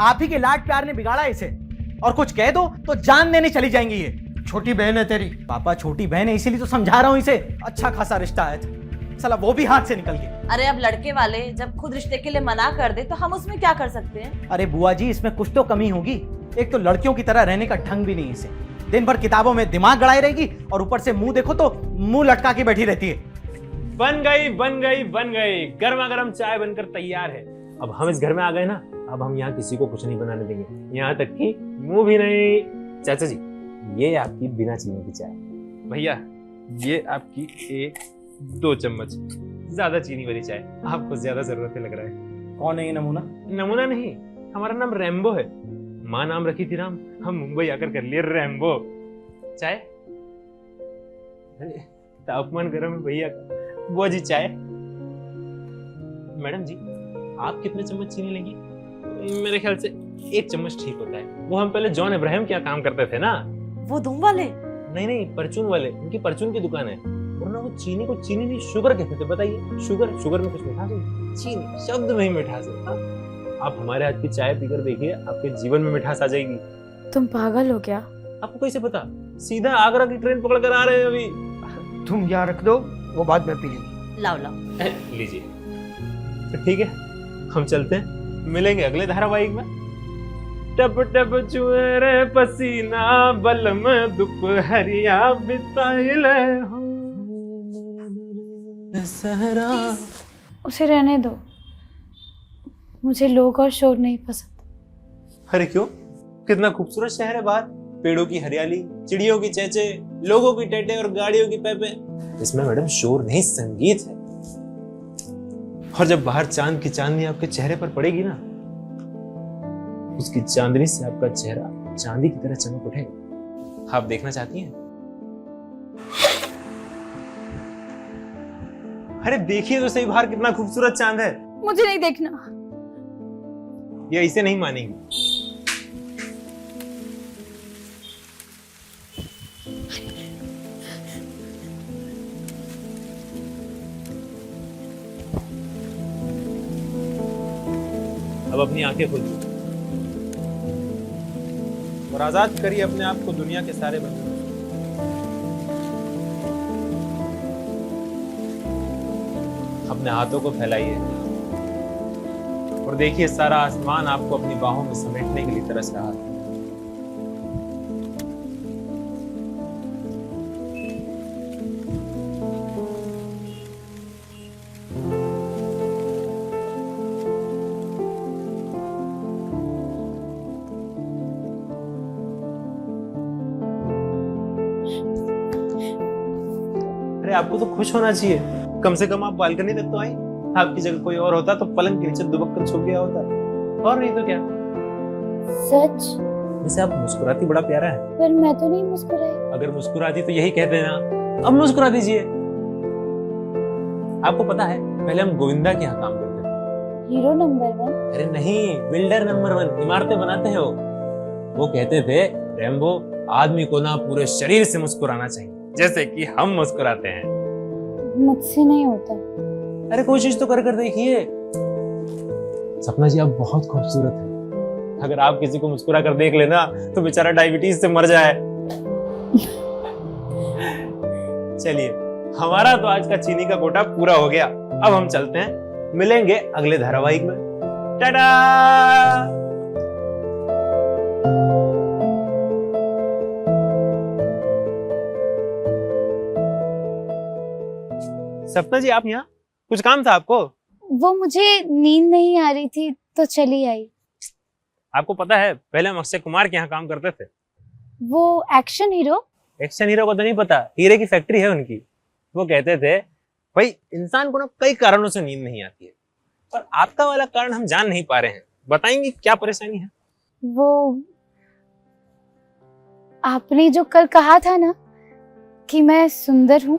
आप ही के लाड प्यार ने बिगाड़ा इसे, और कुछ कह दो तो जान देने चली जाएंगी ये। छोटी बहन है तेरी। पापा छोटी बहन है इसीलिए तो समझा रहा हूँ इसे। अच्छा खासा रिश्ता आया था, साला वो भी हाथ से निकल गया। अरे अब लड़के वाले जब खुद रिश्ते के लिए मना कर दे तो हम उसमें क्या कर सकते हैं? अरे बुआ जी, इसमें कुछ तो कमी होगी। एक तो लड़कियों की तरह रहने का ढंग भी नहीं इसे, दिन भर किताबों में दिमाग गड़ाई रहेगी और ऊपर से मुंह देखो तो मुंह लटका के बैठी रहती है। बन गई बन गई बन गई, गर्मा गर्म चाय बनकर तैयार है। अब हम इस घर में आ गए ना, अब हम यहाँ किसी को कुछ नहीं बनाने देंगे, यहाँ तक कि मुंह भी नहीं। चाचा जी, ये आपकी बिना चीनी की चाय। भैया, ये आपकी 1-2 चम्मच ज्यादा चीनी वाली चाय, आपको ज्यादा जरूरत है लग रहा है। कौन है ये नमूना? नमूना नहीं, हमारा नाम रैम्बो है। माँ नाम रखी थी राम, हम मुंबई आकर कर लिए रैम्बो। चाय? अरे तापमान गर्म है भैया। बुआ जी चाय? मैडम जी, आप कितने चम्मच चीनी लेंगी? मेरे ख्याल से 1 चम्मच ठीक होता है। वो हम पहले जॉन इब्राहिम क्या काम करते थे ना। वो धूम वाले? नहीं नहीं, परचून वाले, उनकी परचून की दुकान है। और ना वो चीनी को चीनी नहीं शुगर कहते थे। बताइए, शुगर, शुगर में कुछ मिठास है? चीनी शब्द में ही मिठास है। आप हमारे हाथ की चाय पीकर देखिए, आपके जीवन में मिठास आ जाएगी। तुम पागल हो क्या? आपको कैसे पता? सीधा आगरा की ट्रेन पकड़ कर आ रहे हैं अभी। तुम यहाँ रख दो, वो बाद में पी लेंगे। लाओ लाओ। लीजिए। तो ठीक है, हम चलते हैं, मिलेंगे अगले धारावाहिक में। टप टप चुए रे पसीना, बलम दोपहरिया बिताइले हो सहरा। उसे रहने दो, मुझे लोग और शोर नहीं पसंद। अरे क्यों? कितना खूबसूरत शहर है बाहर, पेड़ों की हरियाली, चिड़ियों की चहचहे, लोगों की टेटे और गाड़ियों की पेपे। इसमें मैडम शोर नहीं, संगीत है। और जब बाहर चांद की चांदनी आपके चेहरे पर पड़ेगी ना, उसकी चांदनी से आपका चेहरा चांदी की तरह चमक उठेगा। आप देखना चाहती हैं? अरे देखिए तो सही, बाहर कितना खूबसूरत चांद है। मुझे नहीं देखना। ये इसे नहीं मानेंगी। अब अपनी आंखें खोलिए और आजाद करिए अपने आप को दुनिया के सारे बंधनों से। अपने हाथों को फैलाइए और देखिए सारा आसमान आपको अपनी बाहों में समेटने के लिए तरस रहा है। अरे आपको तो खुश होना चाहिए, कम से कम आप बालकनी तक तो आई। आपकी जगह कोई और होता तो पलंग के नीचे दुबक कर छुप गया होता, और नहीं तो क्या। सच? वैसे आप मुस्कुराती बड़ा प्यारा है। पर मैं तो नहीं मुस्कुराई। अगर मुस्कुराती तो यही कहते ना, अब मुस्कुरा दीजिए। आपको पता है, पहले हम गोविंदा के यहाँ काम करते थे। Hero number 1? अरे नहीं, बिल्डर नंबर 1, इमारतें बनाते हैं वो कहते थे, रैम्बो, आदमी को ना पूरे शरीर से मुस्कुराना चाहिए, जैसे कि हम मुस्कुराते हैं। मुझसे नहीं होता। अरे कोशिश तो कर देखिए। सपना जी, आप बहुत खूबसूरत हैं। अगर आप किसी को मुस्कुरा कर देख लेना तो बेचारा डायबिटीज से मर जाए। चलिए, हमारा तो आज का चीनी का कोटा पूरा हो गया। अब हम चलते हैं, मिलेंगे अगले धारावाहिक में। टाटा। सपना जी, आप यहाँ? कुछ काम था आपको? वो मुझे नींद नहीं आ रही थी तो चली आई। आपको पता है, पहले हम अक्षय कुमार के यहाँ काम करते थे। वो एक्शन हीरो? एक्शन हीरो को तो नहीं पता, हीरे की फैक्ट्री है उनकी। वो कहते थे, भाई इंसान को ना कई कारणों से नींद नहीं आती है, और आपका वाला कारण हम जान नहीं पा रहे हैं। बताएंगे क्या परेशानी है? वो आपने जो कल कहा था ना कि मैं सुंदर हूँ,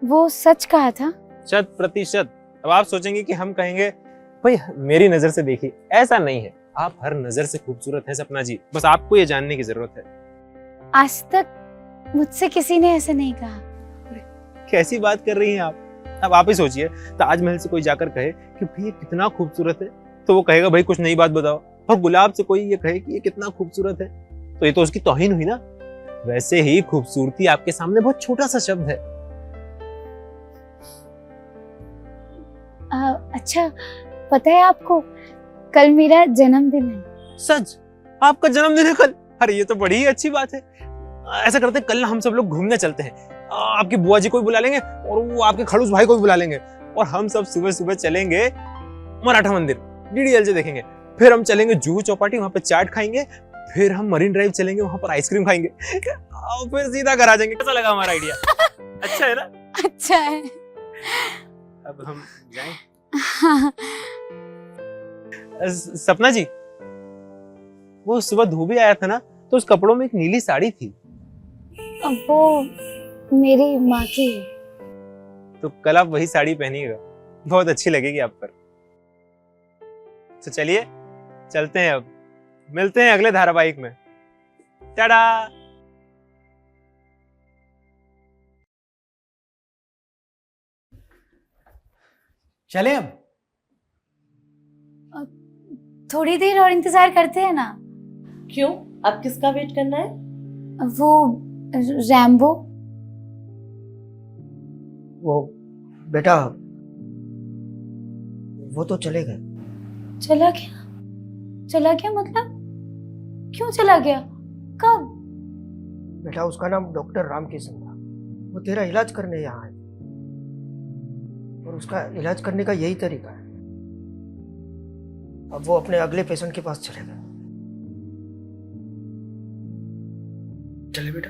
वो सच कहा था? 100%। अब आप सोचेंगे कि हम कहेंगे, भाई मेरी नजर से देखिए, ऐसा नहीं है। आप हर नजर से खूबसूरत हैं सपना जी, बस आपको ये जानने की जरूरत है। आज तक मुझसे किसी ने ऐसा नहीं कहा। कैसी बात कर रही हैं आप? अब आप ही सोचिए, ताजमहल से कोई जाकर कहे कि भाई ये कितना खूबसूरत है, तो वो कहेगा भाई कुछ नई बात बताओ। और गुलाब से कोई ये कहे कि ये कितना खूबसूरत है तो ये तो उसकी तौहीन हुई ना। वैसे ही खूबसूरती आपके सामने बहुत छोटा सा शब्द है। अच्छा, पता है आपको कल मेरा जन्मदिन है। सच? आपका जन्मदिन है कल? अरे ये तो बड़ी ही अच्छी बात है। ऐसा करते हैं, कल हम सब लोग घूमने चलते हैं। आपकी बुआ जी को भी बुला लेंगे और वो आपके खड़ूस भाई को भी बुला लेंगे और हम सब सुबह सुबह चलेंगे मराठा मंदिर, डीडीएलजे देखेंगे। फिर हम चलेंगे जुहू चौपाटी, वहां पे चाट खाएंगे। फिर हम मरीन ड्राइव चलेंगे, वहां पर आइसक्रीम खाएंगे और फिर सीधा घर आ जाएंगे। कैसा लगा हमारा आइडिया? अच्छा है ना? अच्छा है। अब हम जाएं? हाँ। सपना जी, वो सुबह धोबी आया था ना, तो उस कपड़ोकपड़ों में एक नीली साड़ी थी। अब वो मेरी माँ की है। तो कल आप वही साड़ी पहनिएगा, बहुत अच्छी लगेगी आप पर। तो चलिए चलते हैं, अब मिलते हैं अगले धारावाहिक में। टाटा। चले अब? थोड़ी देर और इंतजार करते हैं ना। क्यों, अब किसका वेट करना है? वो रैम्बो। वो बेटा, वो तो चले गए। चला गया? चला गया मतलब? क्यों चला गया? कब? बेटा, उसका नाम डॉक्टर रामकिशन था। वो तेरा इलाज करने यहाँ आए और उसका इलाज करने का यही तरीका है। अब वो अपने अगले पेशेंट के पास चले गए। चले बेटा।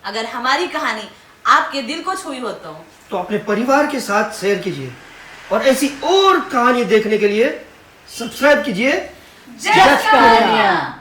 अगर हमारी कहानी आपके दिल को छुई हो तो अपने परिवार के साथ शेयर कीजिए और ऐसी और कहानी देखने के लिए सब्सक्राइब कीजिए जस्ट कहानियां।